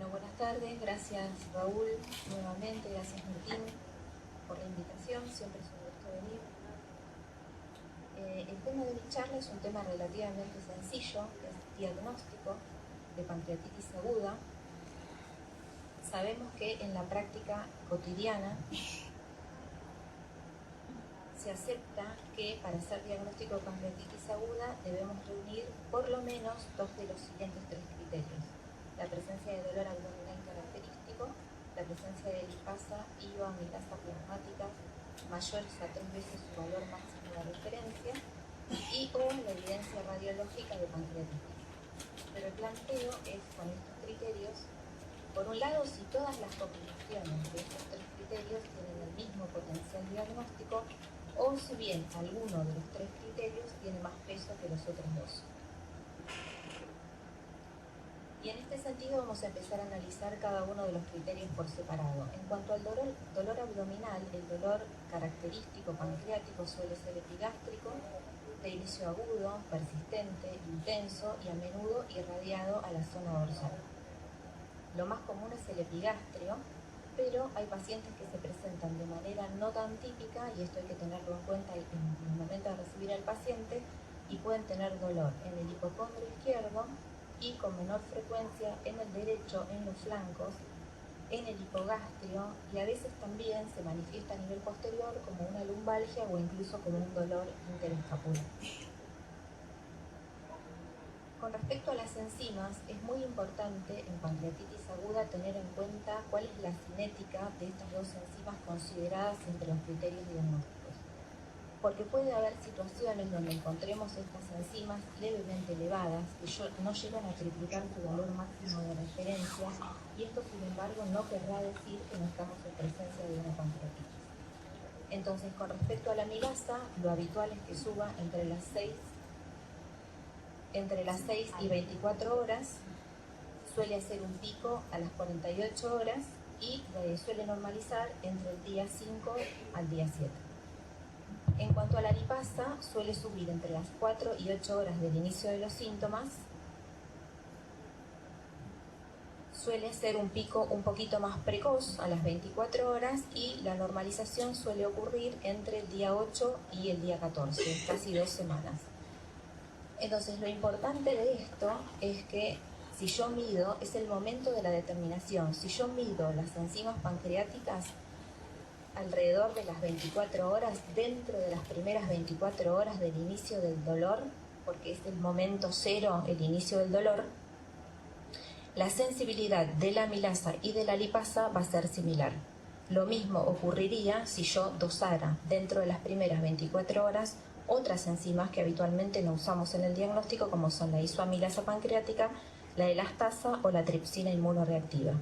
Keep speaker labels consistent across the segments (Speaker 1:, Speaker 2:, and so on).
Speaker 1: Bueno, buenas tardes, gracias Raúl nuevamente, gracias Martín por la invitación, siempre es un gusto venir. El tema de mi charla es un tema relativamente sencillo, que es diagnóstico de pancreatitis aguda. Sabemos que en la práctica cotidiana se acepta que para hacer diagnóstico de pancreatitis aguda debemos reunir por lo menos dos de los siguientes tres criterios: la presencia de dolor abdominal característico, la presencia de lipasa y o amilasa plasmática mayores a 3 veces su valor máximo de referencia y o la evidencia radiológica de pancreatitis. Pero el planteo es con estos criterios, por un lado, si todas las combinaciones de estos tres criterios tienen el mismo potencial diagnóstico, o si bien alguno de los tres criterios tiene más peso que los otros dos. Y en este sentido vamos a empezar a analizar cada uno de los criterios por separado. En cuanto al dolor abdominal, el dolor característico pancreático suele ser epigástrico, de inicio agudo, persistente, intenso y a menudo irradiado a la zona dorsal. Lo más común es el epigastrio, pero hay pacientes que se presentan de manera no tan típica, y esto hay que tenerlo en cuenta en el momento de recibir al paciente, y pueden tener dolor en el hipocondrio izquierdo y con menor frecuencia en el derecho, en los flancos, en el hipogastrio, y a veces también se manifiesta a nivel posterior como una lumbalgia o incluso como un dolor interescapular. Con respecto a las enzimas, es muy importante en pancreatitis aguda tener en cuenta cuál es la cinética de estas dos enzimas consideradas entre los criterios diagnósticos. Porque puede haber situaciones donde encontremos estas enzimas levemente elevadas, que no llegan a triplicar su valor máximo de referencia, y esto sin embargo no querrá decir que no estamos en presencia de una pancreatitis. Entonces, con respecto a la amilasa, lo habitual es que suba entre las 6 y 24 horas, suele hacer un pico a las 48 horas y suele normalizar entre el día 5 al día 7. En cuanto a la lipasa, suele subir entre las 4 y 8 horas del inicio de los síntomas, suele ser un pico un poquito más precoz a las 24 horas y la normalización suele ocurrir entre el día 8 y el día 14, casi 2 semanas. Entonces, lo importante de esto es que si yo mido, es el momento de la determinación. Si yo mido las enzimas pancreáticas alrededor de las 24 horas, dentro de las primeras 24 horas del inicio del dolor, porque es el momento cero, el inicio del dolor, la sensibilidad de la amilasa y de la lipasa va a ser similar. Lo mismo ocurriría si yo dosara dentro de las primeras 24 horas otras enzimas que habitualmente no usamos en el diagnóstico, como son la isoamilasa pancreática, la elastasa o la tripsina inmunoreactiva,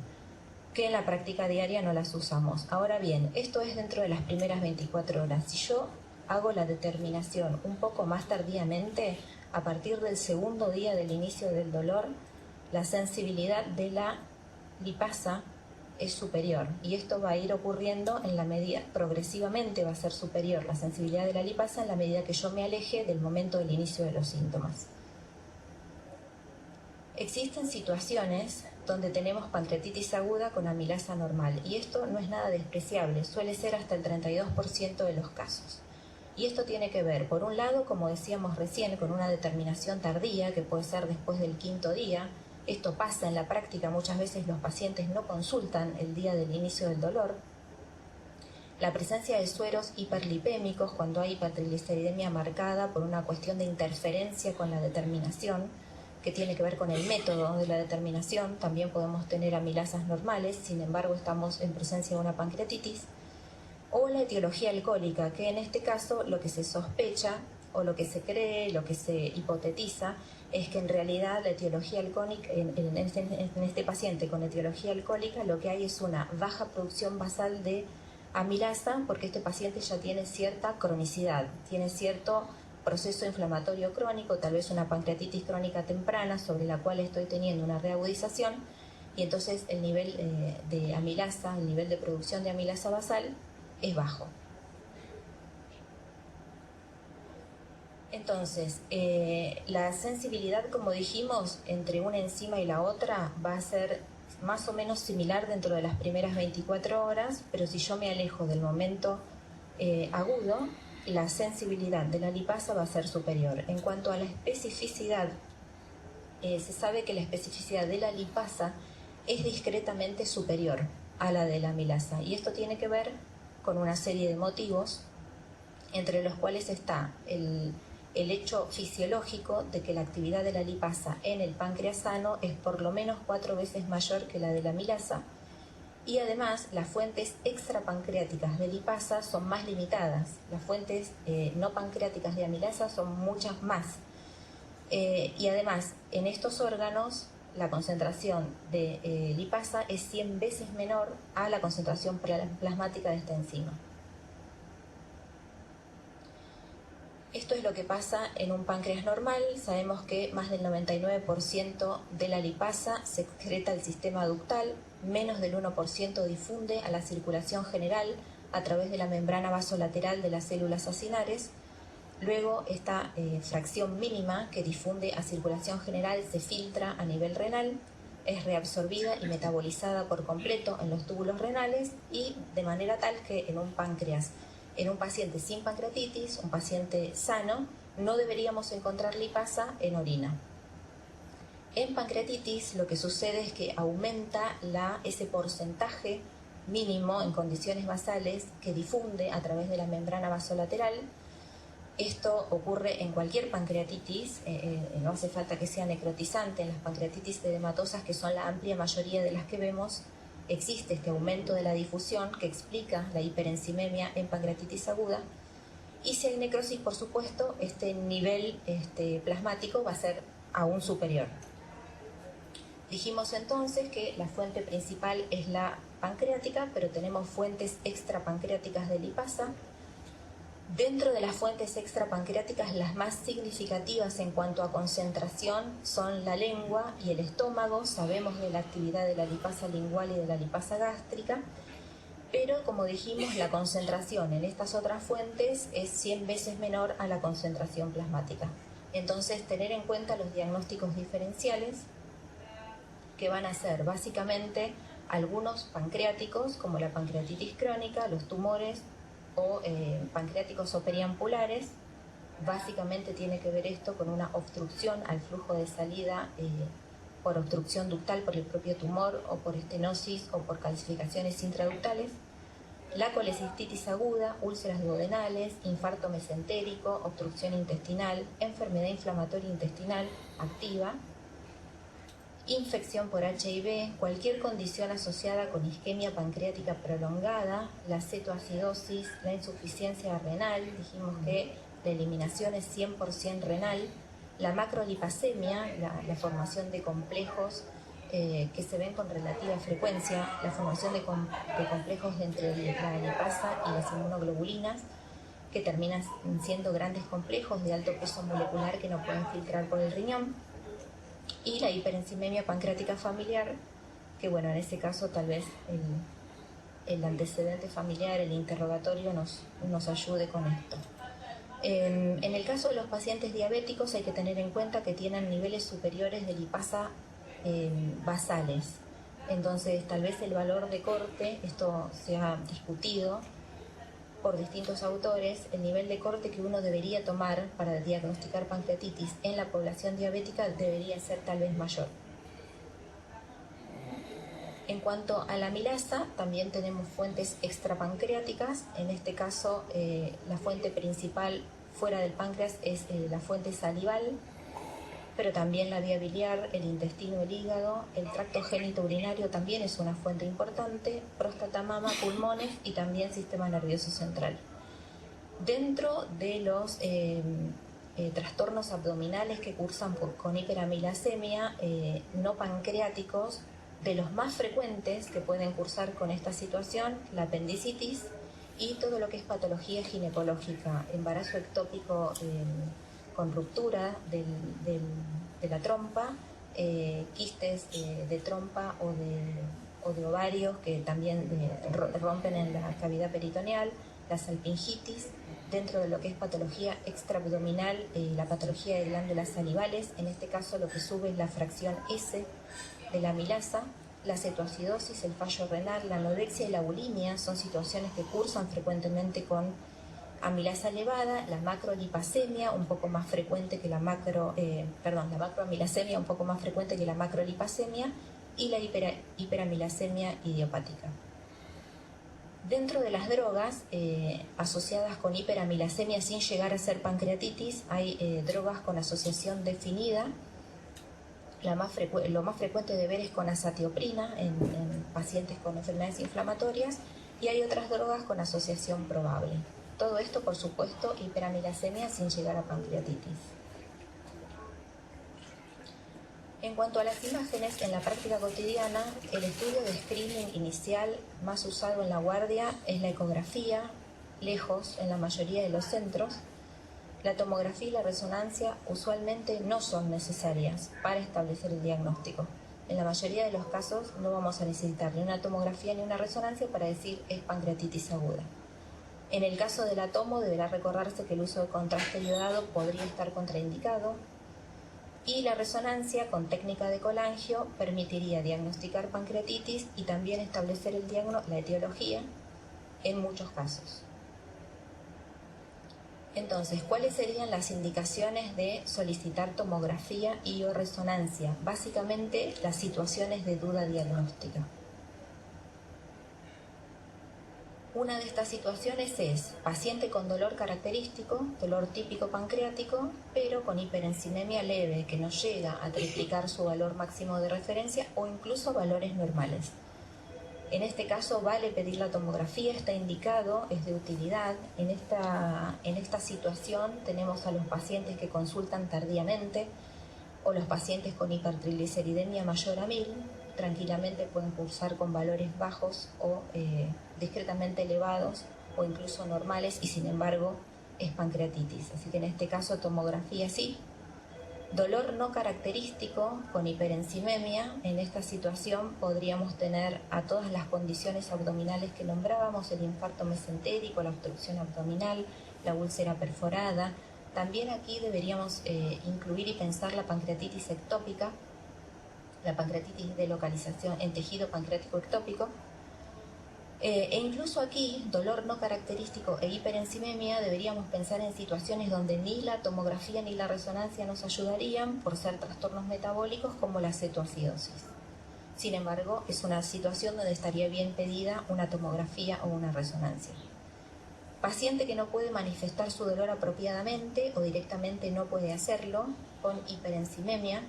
Speaker 1: que en la práctica diaria no las usamos. Ahora bien, esto es dentro de las primeras 24 horas. Si yo hago la determinación un poco más tardíamente, a partir del segundo día del inicio del dolor, la sensibilidad de la lipasa es superior, y esto va a ir ocurriendo en la medida, progresivamente va a ser superior la sensibilidad de la lipasa en la medida que yo me aleje del momento del inicio de los síntomas. Existen situaciones donde tenemos pancreatitis aguda con amilasa normal, y esto no es nada despreciable, suele ser hasta el 32% de los casos. Y esto tiene que ver, por un lado, como decíamos recién, con una determinación tardía, que puede ser después del 5.º día. Esto pasa en la práctica, muchas veces los pacientes no consultan el día del inicio del dolor. La presencia de sueros hiperlipémicos cuando hay hipertrigliceridemia marcada por una cuestión de interferencia con la determinación, que tiene que ver con el método de la determinación. También podemos tener amilasas normales, sin embargo estamos en presencia de una pancreatitis. O la etiología alcohólica, que en este caso lo que se sospecha o lo que se cree, lo que se hipotetiza, es que en realidad la etiología alcohólica, en este paciente con etiología alcohólica, lo que hay es una baja producción basal de amilasa, porque este paciente ya tiene cierta cronicidad, tiene cierto proceso inflamatorio crónico, tal vez una pancreatitis crónica temprana sobre la cual estoy teniendo una reagudización, y entonces el nivel de amilasa, el nivel de producción de amilasa basal es bajo. Entonces, la sensibilidad, como dijimos, entre una enzima y la otra va a ser más o menos similar dentro de las primeras 24 horas, pero si yo me alejo del momento agudo, la sensibilidad de la lipasa va a ser superior. En cuanto a la especificidad, se sabe que la especificidad de la lipasa es discretamente superior a la de la amilasa, y esto tiene que ver con una serie de motivos, entre los cuales está el hecho fisiológico de que la actividad de la lipasa en el páncreas sano es por lo menos 4 veces mayor que la de la amilasa, y además las fuentes extrapancreáticas de lipasa son más limitadas. Las fuentes no pancreáticas de amilasa son muchas más, y además en estos órganos la concentración de lipasa es 100 veces menor a la concentración plasmática de esta enzima. Esto es lo que pasa en un páncreas normal. Sabemos que más del 99% de la lipasa se excreta al sistema ductal, menos del 1% difunde a la circulación general a través de la membrana vasolateral de las células acinares. Luego esta fracción mínima que difunde a circulación general se filtra a nivel renal, es reabsorbida y metabolizada por completo en los túbulos renales, y de manera tal que en un páncreas, en un paciente sin pancreatitis, un paciente sano, no deberíamos encontrar lipasa en orina. En pancreatitis lo que sucede es que aumenta ese porcentaje mínimo en condiciones basales que difunde a través de la membrana vasolateral. Esto ocurre en cualquier pancreatitis, no hace falta que sea necrotizante. En las pancreatitis edematosas, que son la amplia mayoría de las que vemos, existe este aumento de la difusión que explica la hiperenzimemia en pancreatitis aguda, y si hay necrosis, por supuesto, este nivel plasmático va a ser aún superior. Dijimos entonces que la fuente principal es la pancreática, pero tenemos fuentes extrapancreáticas de lipasa. Dentro de las fuentes extrapancreáticas, las más significativas en cuanto a concentración son la lengua y el estómago. Sabemos de la actividad de la lipasa lingual y de la lipasa gástrica, pero como dijimos, la concentración en estas otras fuentes es 100 veces menor a la concentración plasmática. Entonces, tener en cuenta los diagnósticos diferenciales, que van a ser básicamente algunos pancreáticos, como la pancreatitis crónica, los tumores o pancreáticos o periampulares. Básicamente tiene que ver esto con una obstrucción al flujo de salida por obstrucción ductal por el propio tumor, o por estenosis, o por calcificaciones intraductales. La colecistitis aguda, úlceras duodenales, infarto mesentérico, obstrucción intestinal, enfermedad inflamatoria intestinal activa, infección por HIV, cualquier condición asociada con isquemia pancreática prolongada, la cetoacidosis, la insuficiencia renal. Dijimos que la eliminación es 100% renal, la macrolipasemia, la formación de complejos que se ven con relativa frecuencia, la formación de complejos entre la lipasa y las inmunoglobulinas, que terminan siendo grandes complejos de alto peso molecular que no pueden filtrar por el riñón, y la hiperenzimemia pancreática familiar, que bueno, en ese caso tal vez el antecedente familiar, el interrogatorio nos ayude con esto. En el caso de los pacientes diabéticos hay que tener en cuenta que tienen niveles superiores de lipasa basales. Entonces tal vez el valor de corte, esto se ha discutido por distintos autores, el nivel de corte que uno debería tomar para diagnosticar pancreatitis en la población diabética debería ser tal vez mayor. En cuanto a la amilasa, también tenemos fuentes extrapancreáticas. En este caso, la fuente principal fuera del páncreas es la fuente salival, pero también la vía biliar, el intestino, el hígado, el tracto genitourinario también es una fuente importante, próstata, mama, pulmones y también sistema nervioso central. Dentro de los trastornos abdominales que cursan con hiperamilasemia no pancreáticos, de los más frecuentes que pueden cursar con esta situación, la apendicitis y todo lo que es patología ginecológica, embarazo ectópico con ruptura de la trompa, quistes de trompa o de ovarios que también rompen en la cavidad peritoneal, la salpingitis. Dentro de lo que es patología extraabdominal, la patología de glándulas salivales, en este caso lo que sube es la fracción S de la amilasa, La cetoacidosis, el fallo renal, la anorexia y la bulimia son situaciones que cursan frecuentemente con amilasa elevada, la macrolipasemia un poco más frecuente que la la macroamilasemia un poco más frecuente que la macrolipasemia y la hiperamilasemia idiopática. Dentro de las drogas asociadas con hiperamilasemia sin llegar a ser pancreatitis, hay drogas con asociación definida. Lo más frecuente de ver es con azatioprina en pacientes con enfermedades inflamatorias, y hay otras drogas con asociación probable. Todo esto, por supuesto, hiperamilasemia sin llegar a pancreatitis. En cuanto a las imágenes, en la práctica cotidiana, el estudio de screening inicial más usado en la guardia es la ecografía, lejos en la mayoría de los centros. La tomografía y la resonancia usualmente no son necesarias para establecer el diagnóstico. En la mayoría de los casos no vamos a necesitar ni una tomografía ni una resonancia para decir es pancreatitis aguda. En el caso de la tomo deberá recordarse que el uso de contraste iodado podría estar contraindicado, y la resonancia con técnica de colangio permitiría diagnosticar pancreatitis y también establecer la etiología en muchos casos. Entonces, ¿cuáles serían las indicaciones de solicitar tomografía y o resonancia? Básicamente, las situaciones de duda diagnóstica. Una de estas situaciones es paciente con dolor característico, dolor típico pancreático, pero con hiperenzinemia leve que no llega a triplicar su valor máximo de referencia o incluso valores normales. En este caso vale pedir la tomografía, está indicado, es de utilidad. En esta situación tenemos a los pacientes que consultan tardíamente o los pacientes con hipertrigliceridemia mayor a 1000, tranquilamente pueden cursar con valores bajos o discretamente elevados o incluso normales, y sin embargo es pancreatitis. Así que en este caso tomografía sí. Dolor no característico con hiperenzimemia. En esta situación podríamos tener a todas las condiciones abdominales que nombrábamos: el infarto mesentérico, la obstrucción abdominal, la úlcera perforada. También aquí deberíamos incluir y pensar la pancreatitis ectópica, la pancreatitis de localización en tejido pancreático ectópico. E incluso aquí, dolor no característico e hiperenzimemia, deberíamos pensar en situaciones donde ni la tomografía ni la resonancia nos ayudarían por ser trastornos metabólicos como la cetoacidosis. Sin embargo, es una situación donde estaría bien pedida una tomografía o una resonancia. Paciente que no puede manifestar su dolor apropiadamente o directamente no puede hacerlo, con hiperenzimemia.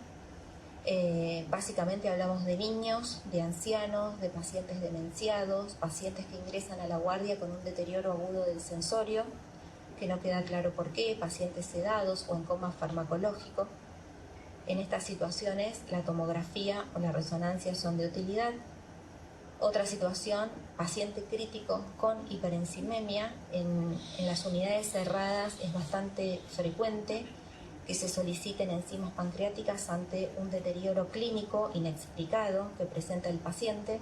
Speaker 1: Básicamente hablamos de niños, de ancianos, de pacientes demenciados, pacientes que ingresan a la guardia con un deterioro agudo del sensorio, que no queda claro por qué, pacientes sedados o en coma farmacológico. En estas situaciones la tomografía o la resonancia son de utilidad. Otra situación, paciente crítico con hiperenzimemia. En las unidades cerradas es bastante frecuente que se soliciten enzimas pancreáticas ante un deterioro clínico inexplicado que presenta el paciente.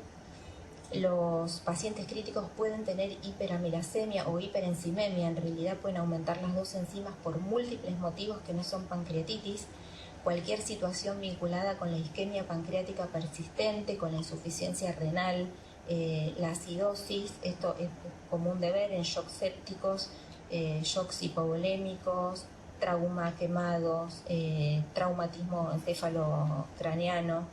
Speaker 1: Los pacientes críticos pueden tener hiperamilasemia o hiperenzimemia. En realidad pueden aumentar las dos enzimas por múltiples motivos que no son pancreatitis. Cualquier situación vinculada con la isquemia pancreática persistente, con la insuficiencia renal, la acidosis, esto es común de ver en shocks sépticos, shocks hipovolémicos, trauma quemados, traumatismo encefalocraneano.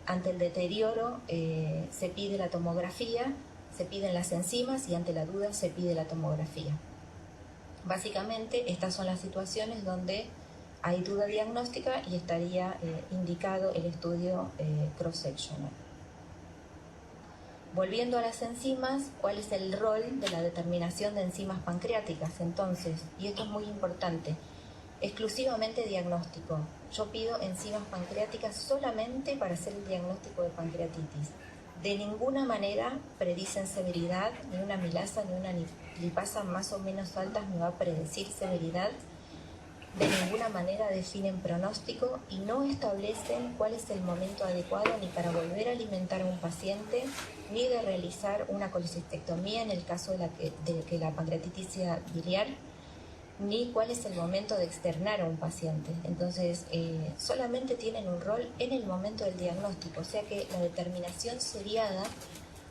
Speaker 1: Ante el deterioro se pide la tomografía, se piden las enzimas, y ante la duda se pide la tomografía. Básicamente estas son las situaciones donde hay duda diagnóstica y estaría indicado el estudio cross-sectional. Volviendo a las enzimas, ¿cuál es el rol de la determinación de enzimas pancreáticas? Entonces, y esto es muy importante, exclusivamente diagnóstico. Yo pido enzimas pancreáticas solamente para hacer el diagnóstico de pancreatitis. De ninguna manera predicen severidad, ni una amilasa ni una lipasa más o menos altas me va a predecir severidad. De ninguna manera definen pronóstico y no establecen cuál es el momento adecuado ni para volver a alimentar a un paciente, ni de realizar una colecistectomía en el caso de que la pancreatitis sea biliar, ni cuál es el momento de externar a un paciente. Entonces, solamente tienen un rol en el momento del diagnóstico, o sea que la determinación seriada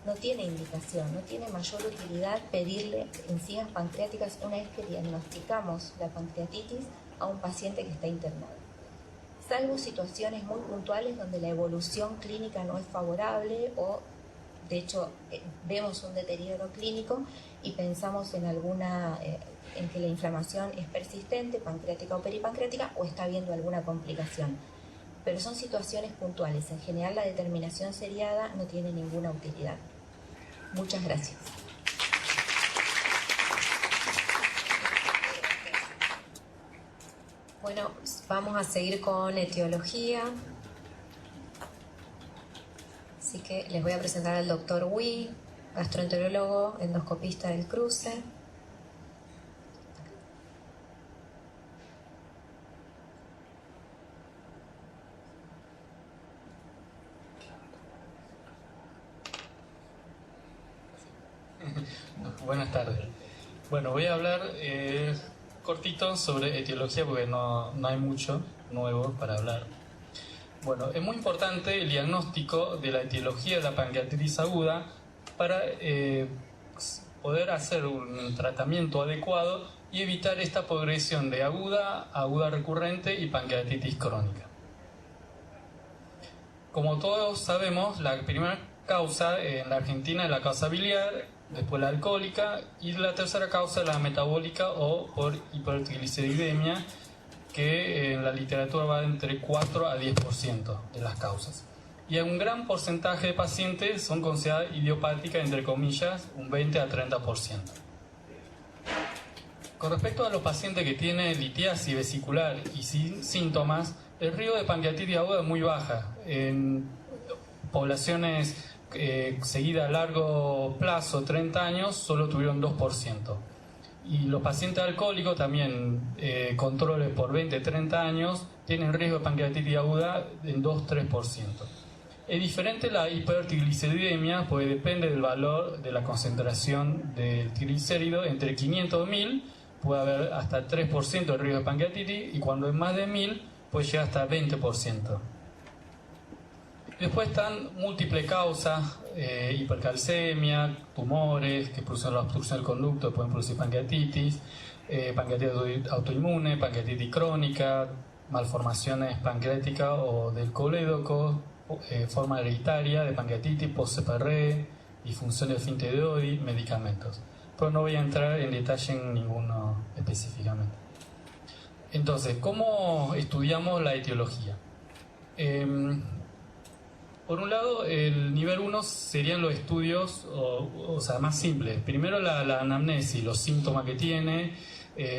Speaker 1: no tiene indicación, no tiene mayor utilidad pedirle enzimas pancreáticas una vez que diagnosticamos la pancreatitis a un paciente que está internado. Salvo situaciones muy puntuales donde la evolución clínica no es favorable o, de hecho, vemos un deterioro clínico y pensamos en en que la inflamación es persistente, pancreática o peripancreática, o está habiendo alguna complicación. Pero son situaciones puntuales. En general, la determinación seriada no tiene ninguna utilidad. Muchas gracias.
Speaker 2: Bueno, vamos a seguir con etiología. Así que les voy a presentar al doctor Wee, gastroenterólogo, endoscopista del Cruce.
Speaker 3: Buenas tardes. Bueno, voy a hablar cortito sobre etiología porque no hay mucho nuevo para hablar. Bueno, es muy importante el diagnóstico de la etiología de la pancreatitis aguda para poder hacer un tratamiento adecuado y evitar esta progresión de aguda, aguda recurrente y pancreatitis crónica. Como todos sabemos, la primera causa en la Argentina es la causa biliar, después la alcohólica y la tercera causa es la metabólica o por hipertrigliceridemia, que en la literatura va entre 4 a 10% de las causas. Y un gran porcentaje de pacientes son consideradas idiopáticas, entre comillas, un 20 a 30%. Con respecto a los pacientes que tienen litiasis vesicular y sin síntomas, el riesgo de pancreatitis aguda es muy baja. En poblaciones seguidas a largo plazo, 30 años, solo tuvieron 2%. Y los pacientes alcohólicos también, controles por 20-30 años, tienen riesgo de pancreatitis aguda en 2-3%. Es diferente la hipertrigliceridemia, pues depende del valor de la concentración del triglicérido. Entre 500 y 1000 puede haber hasta 3% de riesgo de pancreatitis, y cuando es más de 1000 puede llegar hasta 20%. Después están múltiples causas, hipercalcemia, tumores que producen la obstrucción del conducto, pueden producir pancreatitis, pancreatitis autoinmune, pancreatitis crónica, malformaciones pancreáticas o del colédoco, forma hereditaria de pancreatitis, post-CPR, disfunción del esfínter de Oddi, medicamentos. Pero no voy a entrar en detalle en ninguno específicamente. Entonces, ¿cómo estudiamos la etiología? Por un lado, el nivel 1 serían los estudios, o sea, más simples. Primero la anamnesis, los síntomas que tiene,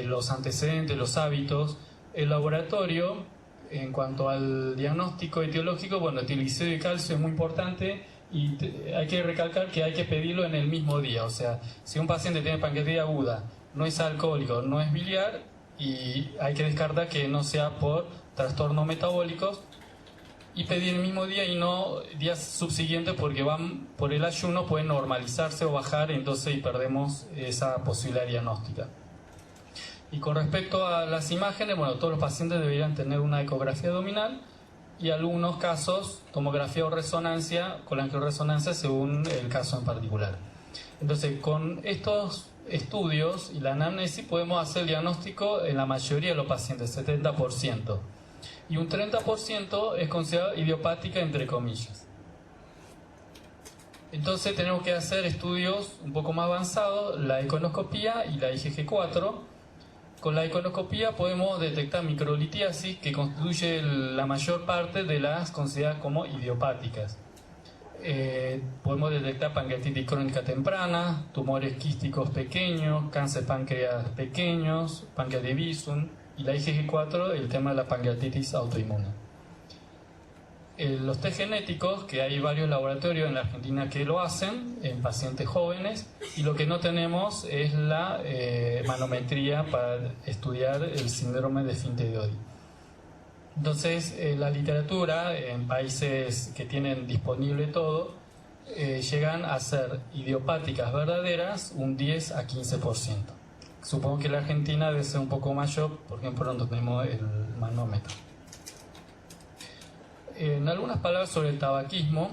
Speaker 3: los antecedentes, los hábitos. El laboratorio, en cuanto al diagnóstico etiológico, bueno, el triglicérido y calcio es muy importante y hay que recalcar que hay que pedirlo en el mismo día. O sea, si un paciente tiene pancreatitis aguda, no es alcohólico, no es biliar, y hay que descartar que no sea por trastornos metabólicos, y pedir el mismo día y no días subsiguientes, porque van por el ayuno, pueden normalizarse o bajar, entonces y perdemos esa posibilidad diagnóstica. Y con respecto a las imágenes, bueno, todos los pacientes deberían tener una ecografía abdominal y algunos casos tomografía o resonancia, con la angioresonancia según el caso en particular. Entonces, con estos estudios y la anamnesis podemos hacer el diagnóstico en la mayoría de los pacientes, 70%. Y un 30% es considerado idiopática, entre comillas. Entonces tenemos que hacer estudios un poco más avanzados, la iconoscopía y la IgG4. Con la iconoscopía podemos detectar microlitiasis, que constituye la mayor parte de las consideradas como idiopáticas. Podemos detectar pancreatitis crónica temprana, tumores quísticos pequeños, cáncer páncreas pequeños, pancreatitis visum, y la IgG4, el tema de la pancreatitis autoinmune. Los test genéticos, que hay varios laboratorios en la Argentina que lo hacen en pacientes jóvenes, y lo que no tenemos es la manometría para estudiar el síndrome de esfínter de Oddi. Entonces, la literatura en países que tienen disponible todo, llegan a ser idiopáticas verdaderas un 10 a 15%. Supongo que en la Argentina debe ser un poco mayor, por ejemplo, donde tenemos el manómetro. En algunas palabras sobre el tabaquismo,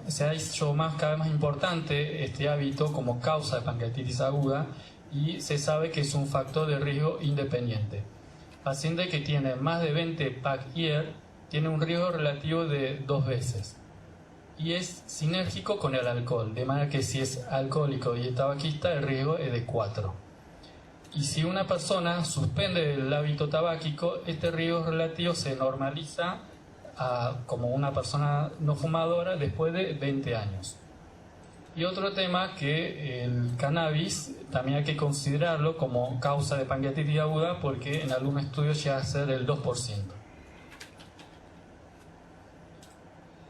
Speaker 3: se ha hecho cada vez más importante este hábito como causa de pancreatitis aguda y se sabe que es un factor de riesgo independiente. Paciente que tiene más de 20 PAC-IR tiene un riesgo relativo de 2 veces y es sinérgico con el alcohol, de manera que si es alcohólico y es tabaquista el riesgo es de 4. Y si una persona suspende el hábito tabáquico, este riesgo relativo se normaliza como una persona no fumadora después de 20 años. Y otro tema, que el cannabis también hay que considerarlo como causa de pancreatitis aguda porque en algunos estudios llega a ser el 2%.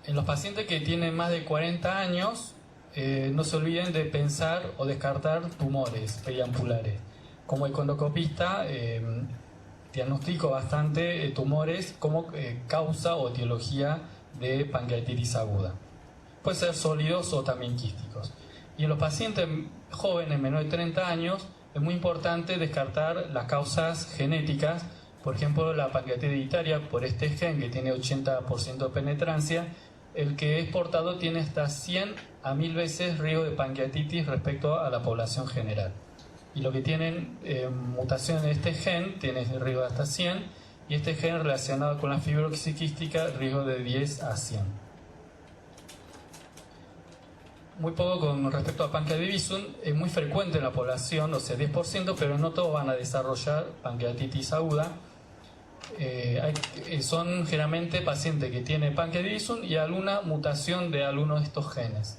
Speaker 3: En los pacientes que tienen más de 40 años, no se olviden de pensar o descartar tumores periampulares. Como econdoscopista, diagnostico bastante tumores como causa o etiología de pancreatitis aguda. Puede ser sólidos o también quísticos. Y en los pacientes jóvenes menores de 30 años es muy importante descartar las causas genéticas, por ejemplo la pancreatitis hereditaria por este gen que tiene 80% de penetrancia. El que es portador tiene hasta 100 a 1000 veces riesgo de pancreatitis respecto a la población general. Y los que tienen mutación en este gen tienen riesgo de hasta 100, y este gen relacionado con la fibrosis quística riesgo de 10 a 100. Muy poco con respecto a pancreatitis Bisum, es muy frecuente en la población, o sea 10%, pero no todos van a desarrollar pancreatitis aguda. Son generalmente pacientes que tienen pancreatitis Bisum y alguna mutación de alguno de estos genes.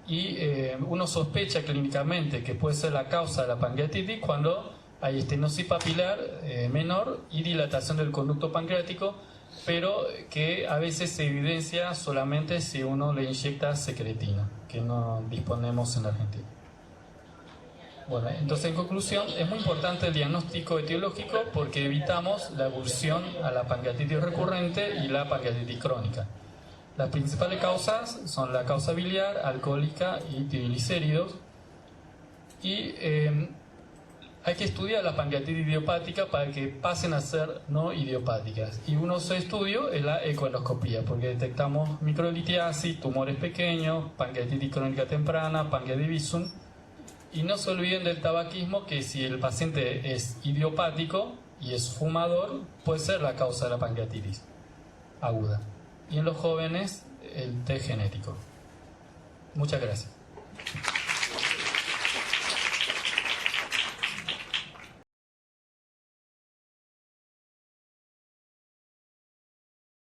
Speaker 3: Y uno sospecha clínicamente que puede ser la causa de la pancreatitis cuando hay estenosis papilar menor y dilatación del conducto pancreático, pero que a veces se evidencia solamente si uno le inyecta secretina, que no disponemos en la Argentina. Bueno, entonces en conclusión, es muy importante el diagnóstico etiológico porque evitamos la evolución a la pancreatitis recurrente y la pancreatitis crónica. Las principales causas son la causa biliar, alcohólica y triglicéridos. Y hay que estudiar la pancreatitis idiopática para que pasen a ser no idiopáticas. Y uno de esos estudios es la ecoendoscopía, porque detectamos microlitiasis, tumores pequeños, pancreatitis crónica temprana, pancreatitis Bisum. Y no se olviden del tabaquismo, que si el paciente es idiopático y es fumador, puede ser la causa de la pancreatitis aguda. Y en los jóvenes, el test genético. Muchas gracias.